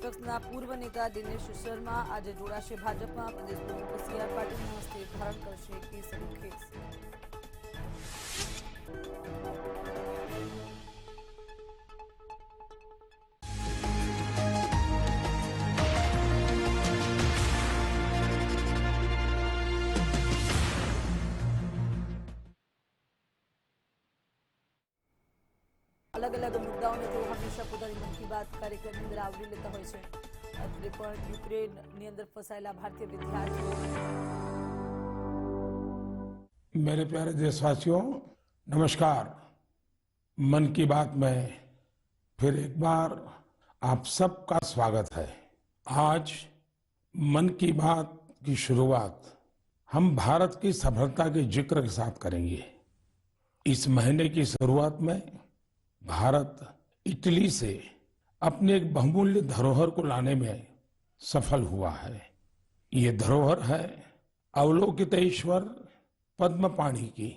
વિપક્ષના પૂર્વ નેતા દિનેશ શર્મા આજે જોડાશે ભાજપમાં. પ્રદેશ પ્રમુખ સી.આર. પાટીલના હસ્તે ધારણ કરશે કેસરી ખેસ. अलग अलग मुद्दाओं ने तो हमेशा પોતાની મન કી બાત કાર્યક્રમની અંદર આવરી લેતા હોય છે. અત્રે પણ યુક્રેનની અંદર ફસાયેલા ભારતીય વિદ્યાર્થીઓ. मेरे प्यारे देशवासियों, नमस्कार। मन की बात में फिर एक बार आप सबका स्वागत है। आज मन की बात की शुरुआत हम भारत की सफलता के जिक्र के साथ करेंगे। इस महीने की शुरुआत में भारत इटली से अपने एक बहुमूल्य धरोहर को लाने में सफल हुआ है। ये धरोहर है अवलोकितेश्वर पद्मपाणि की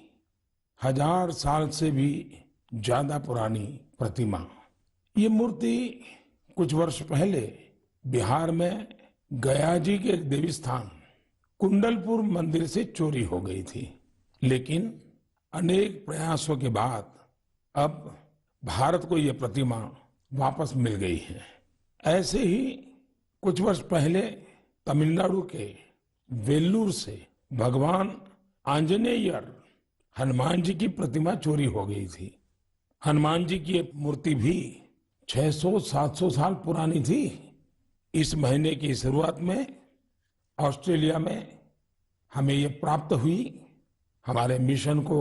1000 साल से भी ज्यादा पुरानी प्रतिमा। ये मूर्ति कुछ वर्ष पहले बिहार में गया जी के देवी स्थान कुंडलपुर मंदिर से चोरी हो गई थी, लेकिन अनेक प्रयासों के बाद अब भारत को यह प्रतिमा वापस मिल गई है। ऐसे ही कुछ वर्ष पहले तमिलनाडु के वेल्लूर से भगवान आंजनेयर हनुमान जी की प्रतिमा चोरी हो गई थी। हनुमान जी की मूर्ति भी 600-700 साल पुरानी थी। इस महीने की शुरुआत में ऑस्ट्रेलिया में हमें ये प्राप्त हुई, हमारे मिशन को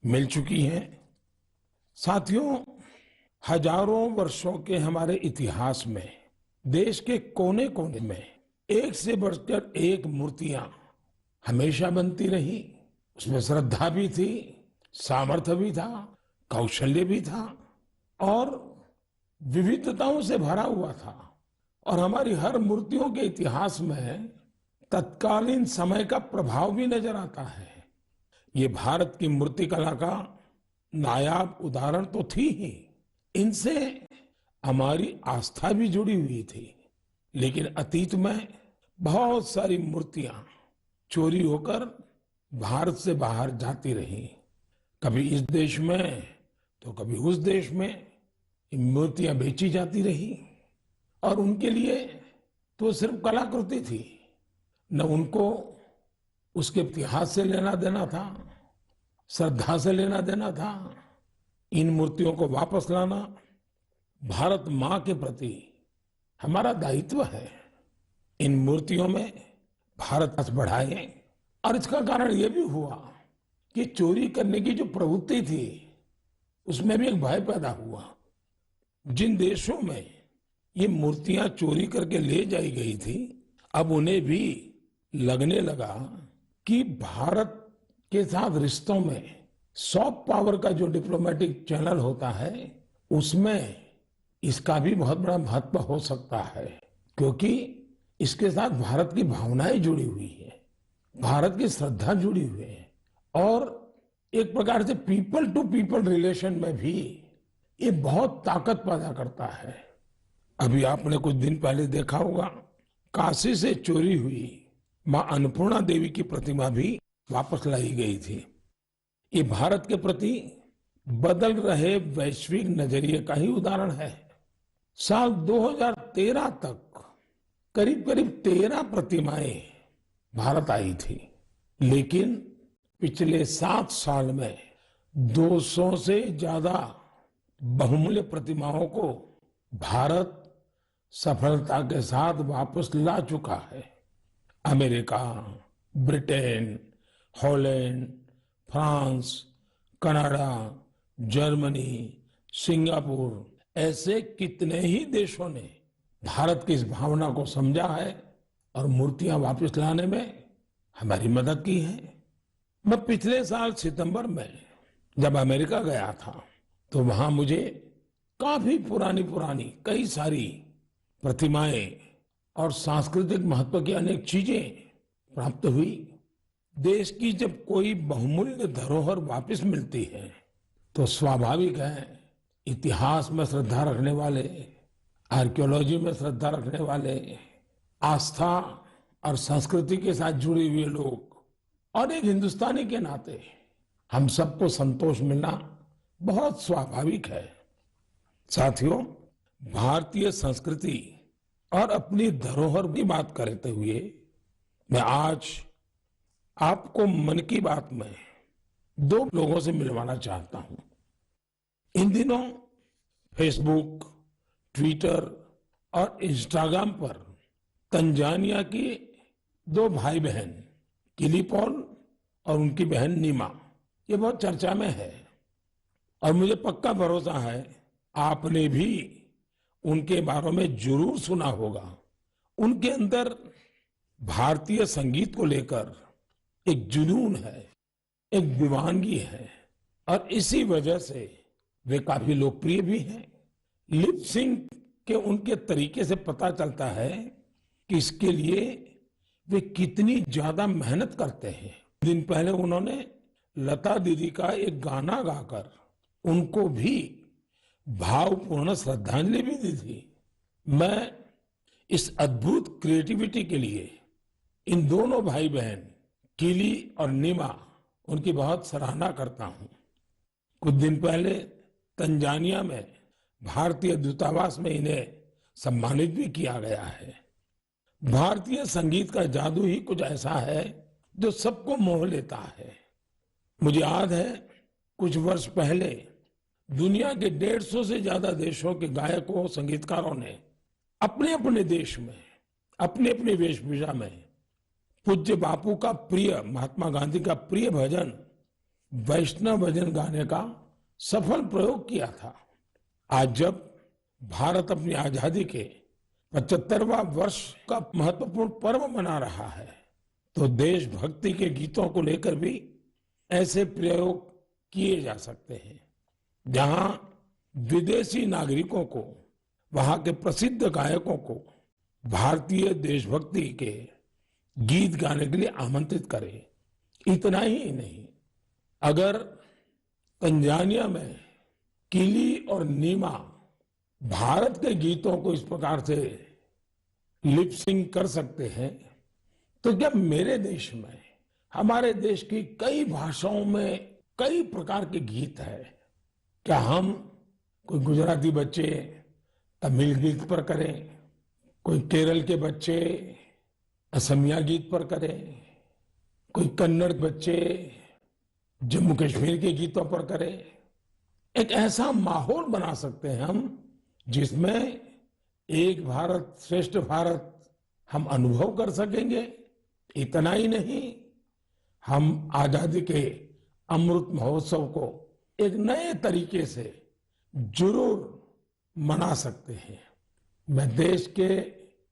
मिल चुकी है। साथियों, हजारों वर्षों के हमारे इतिहास में देश के कोने कोने में एक से बढ़कर एक मूर्तियां हमेशा बनती रही। उसमें श्रद्धा भी थी, सामर्थ्य भी था, कौशल्य भी था और विविधताओं से भरा हुआ था। और हमारी हर मूर्तियों के इतिहास में तत्कालीन समय का प्रभाव भी नजर आता है। ये भारत की मूर्ति कला का नायाब उदाहरण तो थी ही, इनसे हमारी आस्था भी जुड़ी हुई थी। लेकिन अतीत में बहुत सारी मूर्तियां चोरी होकर भारत से बाहर जाती रही, कभी इस देश में तो कभी उस देश में ये मूर्तियां बेची जाती रही। और उनके लिए तो सिर्फ कलाकृति थी, न उनको उसके इतिहास से लेना देना था, श्रद्धा से लेना देना था। इन मूर्तियों को वापस लाना भारत मां के प्रति हमारा दायित्व है। इन मूर्तियों में भारत रस बढ़ाए। और इसका कारण यह भी हुआ कि चोरी करने की जो प्रवृत्ति थी उसमें भी एक भय पैदा हुआ। जिन देशों में ये मूर्तियां चोरी करके ले जाई गई थी, अब उन्हें भी लगने लगा कि भारत के साथ रिश्तों में सॉफ्ट पावर का जो डिप्लोमेटिक चैनल होता है उसमें इसका भी बहुत बड़ा महत्व हो सकता है, क्योंकि इसके साथ भारत की भावनाएं जुड़ी हुई है, भारत की श्रद्धा जुड़ी हुई है। और एक प्रकार से पीपल टू पीपल रिलेशन में भी ये बहुत ताकत पैदा करता है। अभी आपने कुछ दिन पहले देखा होगा, काशी से चोरी हुई मां अन्नपूर्णा देवी की प्रतिमा भी वापस लाई गई थी। ये भारत के प्रति बदल रहे वैश्विक नजरिए का ही उदाहरण है। साल 2013 तक करीब करीब 13 प्रतिमाएं भारत आई थी, लेकिन पिछले 7 साल में 200 से ज्यादा बहुमूल्य प्रतिमाओं को भारत सफलता के साथ वापस ला चुका है। America, Britain, Holland, France, Canada, Germany, Singapore, ऐसे कितने ही देशों ने भारत की इस भावना को समझा है और मूर्तियां वापस लाने में हमारी मदद की है। मैं पिछले साल सितंबर में जब अमेरिका गया था तो वहां मुझे काफी पुरानी पुरानी कई सारी प्रतिमाएं और सांस्कृतिक महत्व की अनेक चीजें प्राप्त हुई। देश की जब कोई बहुमूल्य धरोहर वापस मिलती है तो स्वाभाविक है इतिहास में श्रद्धा रखने वाले, आर्कियोलॉजी में श्रद्धा रखने वाले, आस्था और संस्कृति के साथ जुड़े हुए लोग और एक हिंदुस्तानी के नाते हम सबको संतोष मिलना बहुत स्वाभाविक है। साथियों, भारतीय संस्कृति और अपनी धरोहर की बात करते हुए मैं आज आपको मन की बात में दो लोगों से मिलवाना चाहता हूं। इन दिनों फेसबुक, ट्विटर और इंस्टाग्राम पर तंजानिया की दो भाई बहन किली पॉल और उनकी बहन नीमा ये बहुत चर्चा में है और मुझे पक्का भरोसा है आपने भी उनके बारे में जरूर सुना होगा। उनके अंदर भारतीय संगीत को लेकर एक जुनून है, एक दीवानगी है और इसी वजह से वे काफी लोकप्रिय भी हैं। लिप सिंक के उनके तरीके से पता चलता है कि इसके लिए वे कितनी ज्यादा मेहनत करते हैं। दिन पहले उन्होंने लता दीदी का एक गाना गाकर उनको भी भावपूर्ण श्रद्धांजलि भी दी थी। मैं इस अद्भुत क्रिएटिविटी के लिए इन दोनों भाई बहन किली और नीमा उनकी बहुत सराहना करता हूं। कुछ दिन पहले तंजानिया में भारतीय दूतावास में इन्हें सम्मानित भी किया गया है। भारतीय संगीत का जादू ही कुछ ऐसा है जो सबको मोह लेता है। मुझे याद है कुछ वर्ष पहले दुनिया के 150 से ज्यादा देशों के गायकों, संगीतकारों ने अपने अपने देश में अपने अपने वेशभूषा में पूज्य बापू का प्रिय, महात्मा गांधी का प्रिय भजन वैष्णव भजन गाने का सफल प्रयोग किया था। आज जब भारत अपनी आजादी के 75वां वर्ष का महत्वपूर्ण पर्व मना रहा है तो देशभक्ति के गीतों को लेकर भी ऐसे प्रयोग किए जा सकते हैं जहां विदेशी नागरिकों को, वहां के प्रसिद्ध गायकों को भारतीय देशभक्ति के गीत गाने के लिए आमंत्रित करें। इतना ही नहीं, अगर तंजानिया में किली और नीमा भारत के गीतों को इस प्रकार से लिप सिंक कर सकते हैं तो क्या मेरे देश में, हमारे देश की कई भाषाओं में कई प्रकार के गीत हैं, क्या हम कोई गुजराती बच्चे तमिल गीत पर करें, कोई केरल के बच्चे असमिया गीत पर करें, कोई कन्नड़ बच्चे जम्मू कश्मीर के गीतों पर करें। एक ऐसा माहौल बना सकते हैं हम जिसमें एक भारत श्रेष्ठ भारत हम अनुभव कर सकेंगे। इतना ही नहीं, हम आजादी के अमृत महोत्सव को एक नए तरीके से जरूर मना सकते हैं। मैं देश के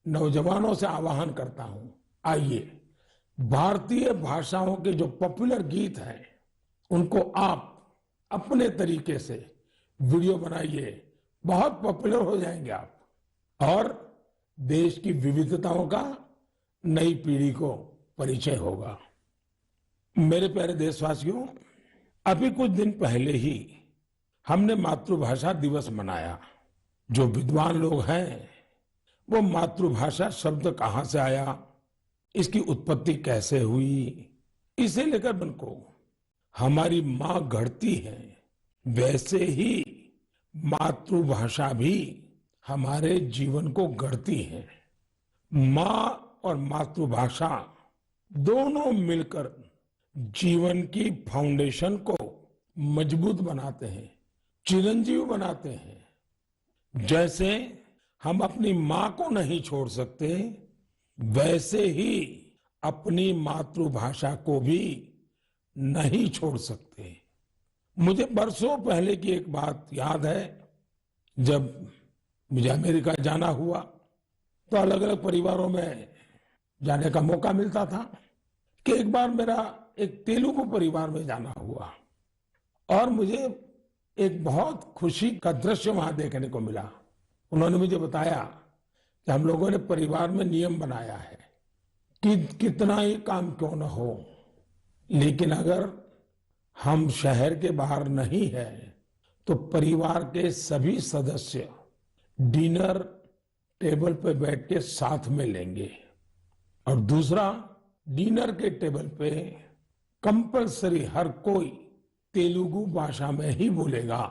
नौजवानों से आह्वान करता हूं, आइए भारतीय भाषाओं के जो पॉपुलर गीत हैं उनको आप अपने तरीके से वीडियो बनाइए, बहुत पॉपुलर हो जाएंगे आप और देश की विविधताओं का नई पीढ़ी को परिचय होगा। मेरे प्यारे देशवासियों, अभी कुछ दिन पहले ही हमने मातृभाषा दिवस मनाया। जो विद्वान लोग हैं वो मातृभाषा शब्द कहां से आया, इसकी उत्पत्ति कैसे हुई, इसे लेकर उनको हमारी मां गढ़ती है, वैसे ही मातृभाषा भी हमारे जीवन को गढ़ती है। मां और मातृभाषा दोनों मिलकर जीवन की फाउंडेशन को मजबूत बनाते हैं, चिरंजीव बनाते हैं। जैसे हम अपनी मां को नहीं छोड़ सकते, वैसे ही अपनी मातृभाषा को भी नहीं छोड़ सकते। मुझे बरसों पहले की एक बात याद है, जब मुझे अमेरिका जाना हुआ तो अलग अलग परिवारों में जाने का मौका मिलता था कि एक बार मेरा एक तेलुगु परिवार में जाना हुआ और मुझे एक बहुत खुशी का दृश्य वहां देखने को मिला। उन्होंने मुझे बताया कि हम लोगों ने परिवार में नियम बनाया है कि कितना ही काम क्यों न हो, लेकिन अगर हम शहर के बाहर नहीं है तो परिवार के सभी सदस्य डिनर टेबल पे बैठ के साथ में लेंगे और दूसरा डिनर के टेबल पे कंपलसरी हर कोई तेलुगु भाषा में ही बोलेगा।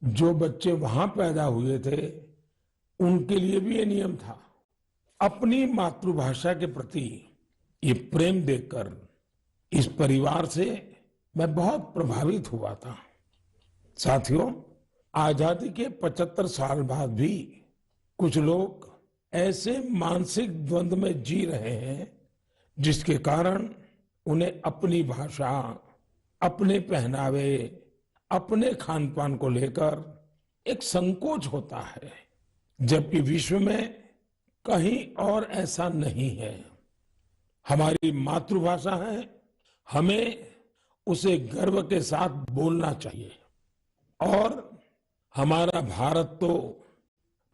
जो बच्चे वहां पैदा हुए थे उनके लिए भी ये नियम था। अपनी मातृभाषा के प्रति ये प्रेम देखकर इस परिवार से मैं बहुत प्रभावित हुआ था। साथियों, आजादी के 75 साल बाद भी कुछ लोग ऐसे मानसिक द्वंद में जी रहे हैं जिसके कारण उन्हें अपनी भाषा, अपने पहनावे, अपने खान पान को लेकर एक संकोच होता है, जबकि विश्व में कहीं और ऐसा नहीं है। हमारी मातृभाषा है, हमें उसे गर्व के साथ बोलना चाहिए। और हमारा भारत तो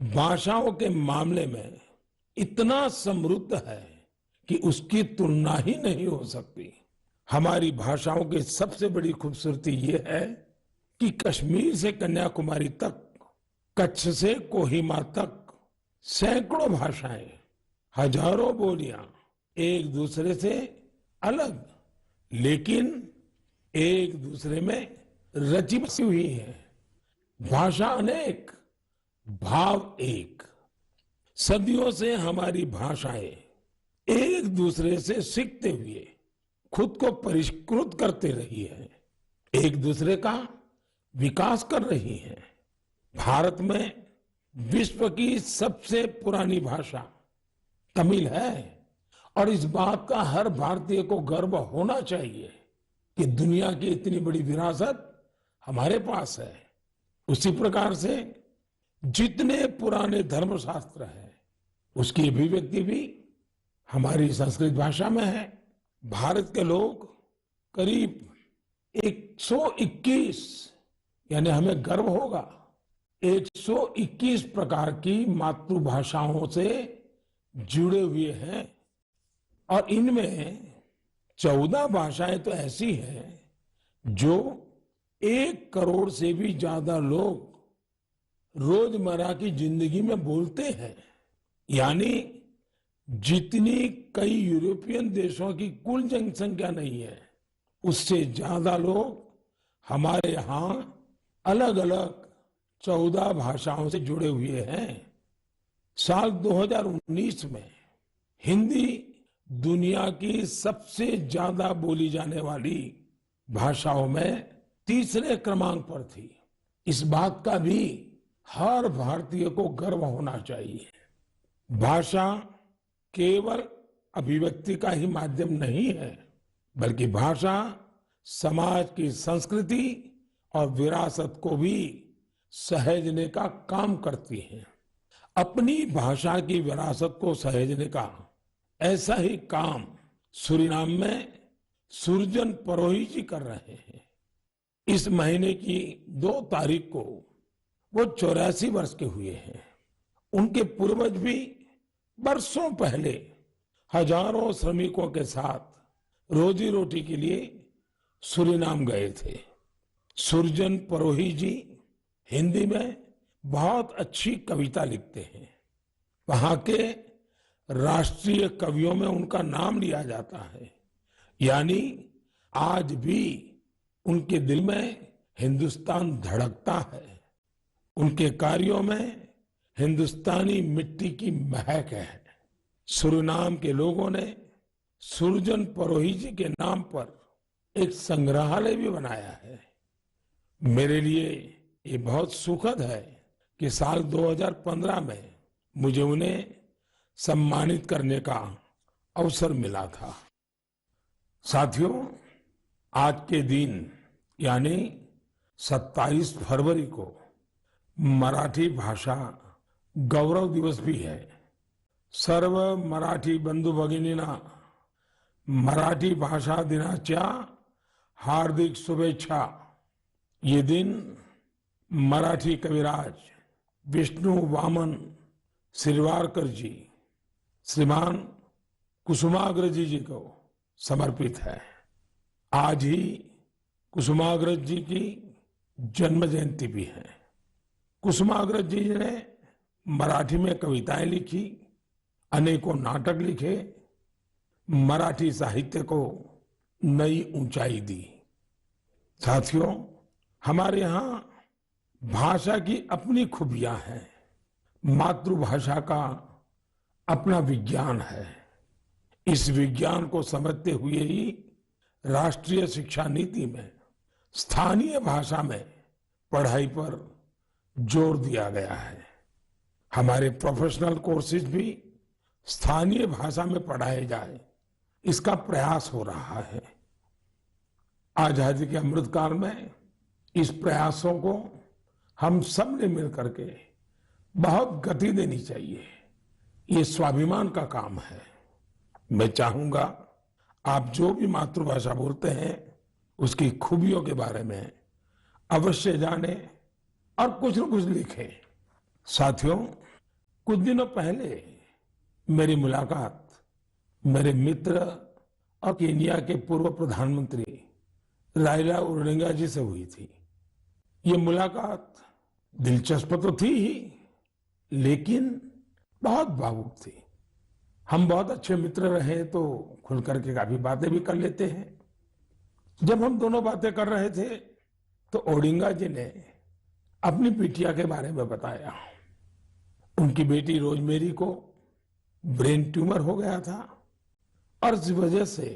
भाषाओं के मामले में इतना समृद्ध है कि उसकी तुलना ही नहीं हो सकती। हमारी भाषाओं की सबसे बड़ी खूबसूरती ये है कि कश्मीर से कन्याकुमारी तक, कच्छ से कोहिमा तक सैकड़ों भाषाएं, हजारों बोलियां एक दूसरे से अलग लेकिन एक दूसरे में रची बसी हुई है। भाषा अनेक, भाव एक। सदियों से हमारी भाषाएं एक दूसरे से सीखते हुए खुद को परिष्कृत करते रही है, एक दूसरे का विकास कर रही है। भारत में विश्व की सबसे पुरानी भाषा तमिल है और इस बात का हर भारतीय को गर्व होना चाहिए कि दुनिया की इतनी बड़ी विरासत हमारे पास है। उसी प्रकार से जितने पुराने धर्मशास्त्र हैं उसकी अभिव्यक्ति भी हमारी संस्कृत भाषा में है। भारत के लोग करीब 121, यानी हमें गर्व होगा, 121 प्रकार की मातृभाषाओं से जुड़े हुए हैं और इनमें 14 भाषाएं तो ऐसी हैं जो 1 करोड़ से भी ज्यादा लोग रोजमर्रा की जिंदगी में बोलते हैं। यानी जितनी कई यूरोपियन देशों की कुल जनसंख्या नहीं है, उससे ज्यादा लोग हमारे यहाँ अलग अलग 14 भाषाओं से जुड़े हुए हैं। साल 2019 में हिंदी दुनिया की सबसे ज्यादा बोली जाने वाली भाषाओं में तीसरे क्रमांक पर थी। इस बात का भी हर भारतीय को गर्व होना चाहिए। भाषा केवल अभिव्यक्ति का ही माध्यम नहीं है, बल्कि भाषा समाज की संस्कृति और विरासत को भी सहेजने का काम करती है। अपनी भाषा की विरासत को सहेजने का ऐसा ही काम सूरीनाम में सुरजन परोही जी कर रहे हैं। इस महीने की 2 तारीख को वो 84 वर्ष के हुए हैं। उनके पूर्वज भी बरसों पहले हजारों श्रमिकों के साथ रोजी रोटी के लिए सूरीनाम गए थे। सुरजन परोही जी हिंदी में बहुत अच्छी कविता लिखते हैं। वहां के राष्ट्रीय कवियों में उनका नाम लिया जाता है। यानी आज भी उनके दिल में हिंदुस्तान धड़कता है। उनके कार्यों में हिंदुस्तानी मिट्टी की महक है। सूरीनाम के लोगों ने सुरजन परोही जी के नाम पर एक संग्रहालय भी बनाया है। मेरे लिए ये बहुत सुखद है कि साल 2015 में मुझे उन्हें सम्मानित करने का अवसर मिला था। साथियों, आज के दिन यानी 27 फरवरी को मराठी भाषा गौरव दिवस भी है। सर्व मराठी बंधू भगिनींना मराठी भाषा दिनाच्या हार्दिक शुभेच्छा। ये दिन मराठी कविराज विष्णु वामन शिरवाडकर जी, श्रीमान कुसुमाग्रज जी को समर्पित है। आज ही कुसुमाग्रज जी की जन्म जयंती भी है। कुसुमाग्रज जी ने मराठी में कविताएं लिखी, अनेकों नाटक लिखे, मराठी साहित्य को नई ऊंचाई दी। साथियों, हमारे यहाँ भाषा की अपनी खूबियां हैं। मातृभाषा का अपना विज्ञान है। इस विज्ञान को समझते हुए ही राष्ट्रीय शिक्षा नीति में स्थानीय भाषा में पढ़ाई पर जोर दिया गया है। हमारे प्रोफेशनल कोर्सेज भी स्थानीय भाषा में पढ़ाए जाए, इसका प्रयास हो रहा है। आजादी के अमृतकाल में इस प्रयासों को हम सब ने मिलकर के बहुत गति देनी चाहिए। ये स्वाभिमान का काम है। मैं चाहूंगा आप जो भी मातृभाषा बोलते हैं उसकी खूबियों के बारे में अवश्य जाने और कुछ न कुछ लिखें। साथियों, कुछ दिनों पहले मेरी मुलाकात मेरे मित्र और केन्या के पूर्व प्रधानमंत्री राइला ओडिंगा जी से हुई थी। ये मुलाकात दिलचस्प तो थी ही, लेकिन बहुत भावुक थी। हम बहुत अच्छे मित्र रहे तो खुल करके काफी बातें भी कर लेते हैं। जब हम दोनों बातें कर रहे थे तो ओडिंगा जी ने अपनी बिटिया के बारे में बताया। उनकी बेटी रोजमेरी को ब्रेन ट्यूमर हो गया था और इस वजह से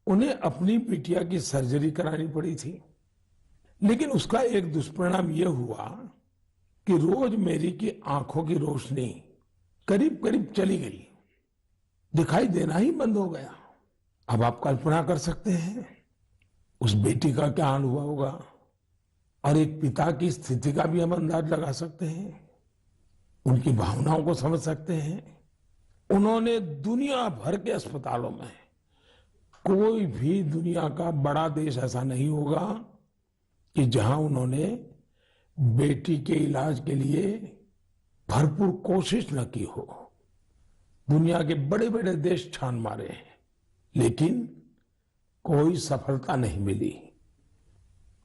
उन्हें अपनी बिटिया की सर्जरी करानी पड़ी थी। लेकिन उसका एक दुष्परिणाम यह हुआ कि रोजमेरी की आंखों की रोशनी करीब करीब चली गई, दिखाई देना ही बंद हो गया। अब आप कल्पना कर सकते हैं उस बेटी का क्या हाल हुआ होगा, और एक पिता की स्थिति का भी हम अंदाज लगा सकते हैं, उनकी भावनाओं को समझ सकते हैं। उन्होंने दुनिया भर के अस्पतालों में, कोई भी दुनिया का बड़ा देश ऐसा नहीं होगा कि जहां उन्होंने बेटी के इलाज के लिए भरपूर कोशिश न की हो। दुनिया के बड़े बड़े देश छान मारे, लेकिन कोई सफलता नहीं मिली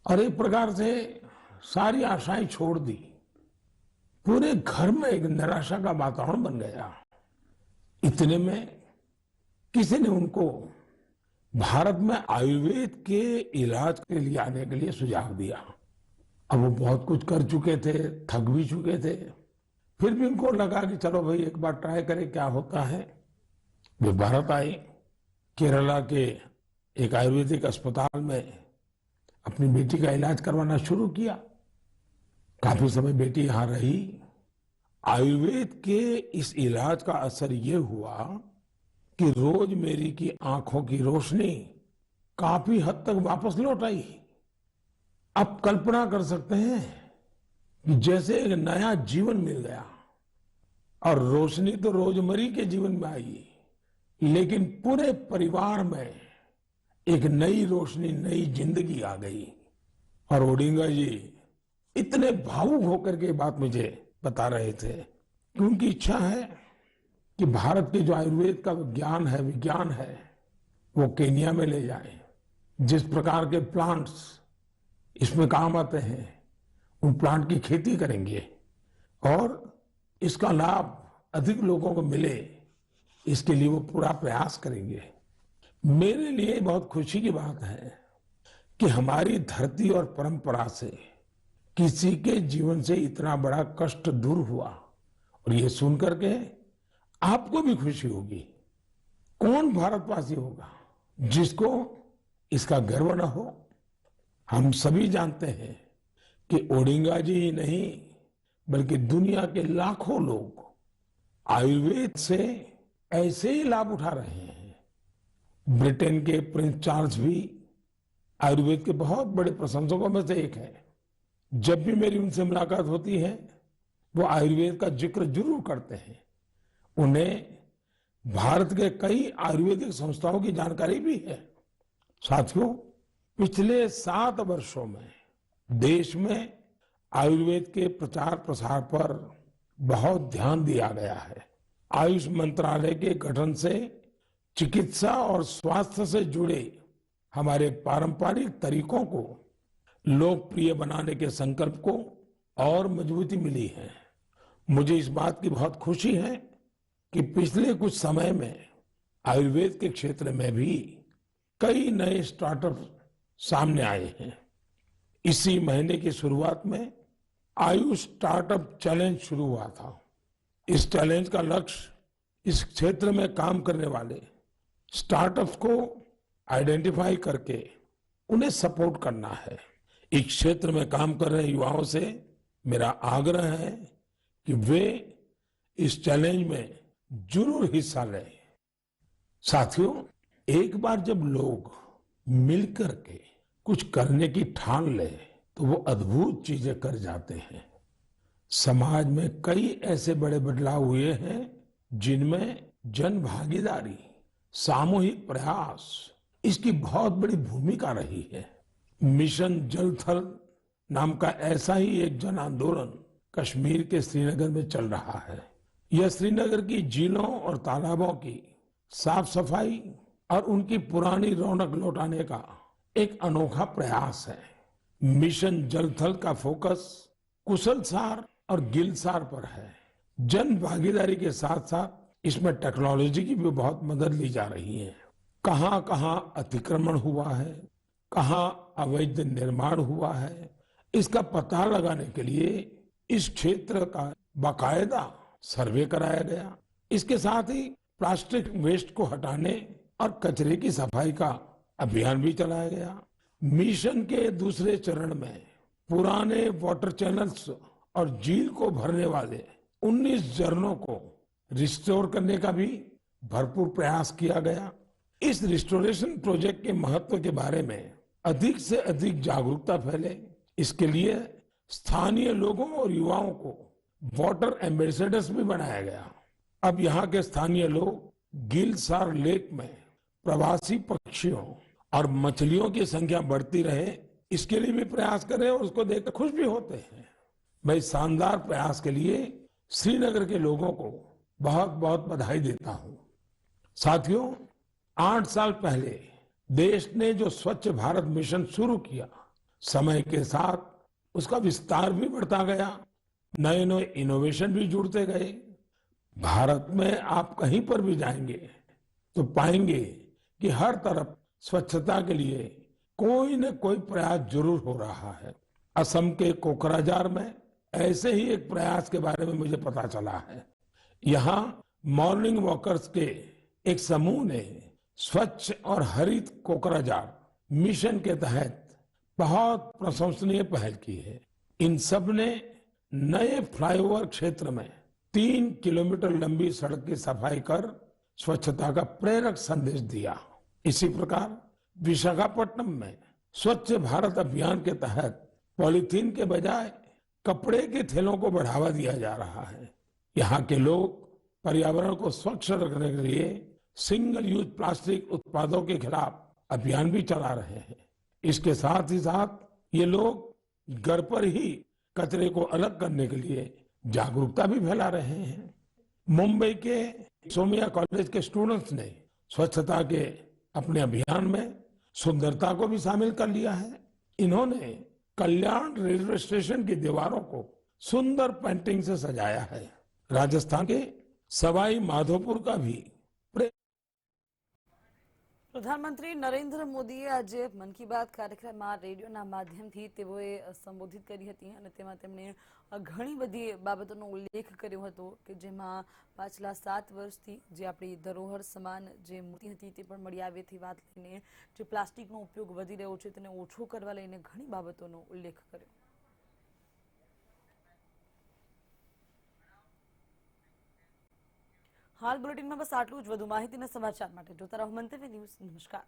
और एक प्रकार से सारी आशाएं छोड़ दी। पूरे घर में एक निराशा का वातावरण बन गया। इतने में किसी ने उनको भारत में आयुर्वेद के इलाज के लिए आने के लिए सुझाव दिया। अब वो बहुत कुछ कर चुके थे, थक भी चुके थे, फिर भी उनको लगा कि चलो भाई एक बार ट्राई करें क्या होता है। वे भारत आए, केरला के एक आयुर्वेदिक अस्पताल में अपनी बेटी का इलाज करवाना शुरू किया। काफी समय बेटी यहां रही। आयुर्वेद के इस इलाज का असर ये हुआ कि रोजमेरी की आंखों की रोशनी काफी हद तक वापस लौट आई। आप कल्पना कर सकते हैं कि जैसे एक नया जीवन मिल गया। और रोशनी तो रोजमेरी के जीवन में आई, लेकिन पूरे परिवार में एक नई रोशनी, नई जिंदगी आ गई। और ओडिंगा जी इतने भावुक होकर के बात मुझे बता रहे थे कि उनकी इच्छा है कि भारत के जो आयुर्वेद का विज्ञान है, वो केन्या में ले जाए। जिस प्रकार के प्लांट्स इसमें काम आते हैं, उन प्लांट की खेती करेंगे और इसका लाभ अधिक लोगों को मिले, इसके लिए वो पूरा प्रयास करेंगे। मेरे लिए बहुत खुशी की बात है कि हमारी धरती और परंपरा से किसी के जीवन से इतना बड़ा कष्ट दूर हुआ। और ये सुनकर के आपको भी खुशी होगी। कौन भारतवासी होगा जिसको इसका गर्व न हो। हम सभी जानते हैं कि ओडिंगा जी ही नहीं, बल्कि दुनिया के लाखों लोग आयुर्वेद से ऐसे ही लाभ उठा रहे हैं। ब्रिटेन के प्रिंस चार्ल्स भी आयुर्वेद के बहुत बड़े प्रशंसकों में से एक है। जब भी मेरी उनसे मुलाकात होती है, वो आयुर्वेद का जिक्र जरूर करते हैं। उन्हें भारत के कई आयुर्वेदिक संस्थाओं की जानकारी भी है। साथियों, पिछले 7 वर्षों में देश में आयुर्वेद के प्रचार प्रसार पर बहुत ध्यान दिया गया है। आयुष मंत्रालय के गठन से चिकित्सा और स्वास्थ्य से जुड़े हमारे पारंपरिक तरीकों को लोकप्रिय बनाने के संकल्प को और मजबूती मिली है। मुझे इस बात की बहुत खुशी है कि पिछले कुछ समय में आयुर्वेद के क्षेत्र में भी कई नए स्टार्टअप सामने आए हैं। इसी महीने की शुरुआत में आयुष स्टार्टअप चैलेंज शुरू हुआ था। इस चैलेंज का लक्ष्य इस क्षेत्र में काम करने वाले स्टार्टअप्स को आइडेंटिफाई करके उन्हें सपोर्ट करना है। इस क्षेत्र में काम कर रहे युवाओं से मेरा आग्रह है कि वे इस चैलेंज में जरूर हिस्सा लें। साथियों, एक बार जब लोग मिलकर के कुछ करने की ठान ले तो वो अद्भुत चीजें कर जाते हैं। समाज में कई ऐसे बड़े बदलाव हुए हैं जिनमें जन भागीदारी, सामूहिक प्रयास इसकी बहुत बड़ी भूमिका रही है। मिशन जल थल नाम का ऐसा ही एक जन आंदोलन कश्मीर के श्रीनगर में चल रहा है। यह श्रीनगर की झीलों और तालाबों की साफ सफाई और उनकी पुरानी रौनक लौटाने का एक अनोखा प्रयास है। मिशन जल थल का फोकस कुशलसार और गिलसार पर है। जन भागीदारी के साथ साथ इसमें टेक्नोलॉजी की भी बहुत मदद ली जा रही है। कहां कहां अतिक्रमण हुआ है, कहां अवैध निर्माण हुआ है, इसका पता लगाने के लिए इस क्षेत्र का बाकायदा सर्वे कराया गया। इसके साथ ही प्लास्टिक वेस्ट को हटाने और कचरे की सफाई का अभियान भी चलाया गया। मिशन के दूसरे चरण में पुराने वाटर चैनल्स और झील को भरने वाले 19 झरनों को रिस्टोर करने का भी भरपूर प्रयास किया गया। इस रिस्टोरेशन प्रोजेक्ट के महत्व के बारे में अधिक से अधिक जागरूकता फैले, इसके लिए स्थानीय लोगों और युवाओं को वाटर एम्बेसडर्स भी बनाया गया। अब यहाँ के स्थानीय लोग गिलसार लेक में प्रवासी पक्षियों और मछलियों की संख्या बढ़ती रहे, इसके लिए भी प्रयास कर रहे हैं और उसको देखकर खुश भी होते हैं। मैं इस शानदार प्रयास के लिए श्रीनगर के लोगों को बहुत बहुत बधाई देता हूं। साथियों, 8 साल पहले देश ने जो स्वच्छ भारत मिशन शुरू किया, समय के साथ उसका विस्तार भी बढ़ता गया, नए नए इनोवेशन भी जुड़ते गए। भारत में आप कहीं पर भी जाएंगे तो पाएंगे कि हर तरफ स्वच्छता के लिए कोई न कोई प्रयास जरूर हो रहा है। असम के कोकराझार में ऐसे ही एक प्रयास के बारे में मुझे पता चला है। यहाँ मॉर्निंग वॉकर्स के एक समूह ने स्वच्छ और हरित कोकराझार मिशन के तहत बहुत प्रशंसनीय पहल की है। इन सब ने नए फ्लाईओवर क्षेत्र में 3 किलोमीटर लंबी सड़क की सफाई कर स्वच्छता का प्रेरक संदेश दिया। इसी प्रकार विशाखापट्टनम में स्वच्छ भारत अभियान के तहत पॉलीथीन के बजाय कपड़े के थैलों को बढ़ावा दिया जा रहा है। यहाँ के लोग पर्यावरण को स्वच्छ रखने के लिए सिंगल यूज प्लास्टिक उत्पादों के खिलाफ अभियान भी चला रहे हैं। इसके साथ ही साथ ये लोग घर पर ही कचरे को अलग करने के लिए जागरूकता भी फैला रहे हैं। मुंबई के सोमिया कॉलेज के स्टूडेंट्स ने स्वच्छता के अपने अभियान में सुंदरता को भी शामिल कर लिया है। इन्होंने कल्याण रेलवे स्टेशन की दीवारों को सुंदर पेंटिंग से सजाया है। राजस्थान के सवाई माधोपुर का भी प्रधानमंत्री नरेंद्र मोदीए आज मन की बात कार्यक्रम में रेडियोना माध्यमथी तेओए संबोधित करी हती अने तेमां तेमणे घणी बधी बाबतोनो उल्लेख कर्यो हतो के जेमां पाछला 7 वर्षथी जे आपणी धरोहर समान जे मूर्ति हती ते पण मळी आवेथी वात लईने जे प्लास्टिकनो उपयोग वधी रह्यो छे तेने ओछो करवा लईने घणी बाबतोनो उल्लेख कर्यो। हाल बुलेटिन में बस आटलू ज। વધુ માહિતીના સમાચાર માટે જોતા રહો મંતવ્ય ન્યૂઝ। નમસ્કાર।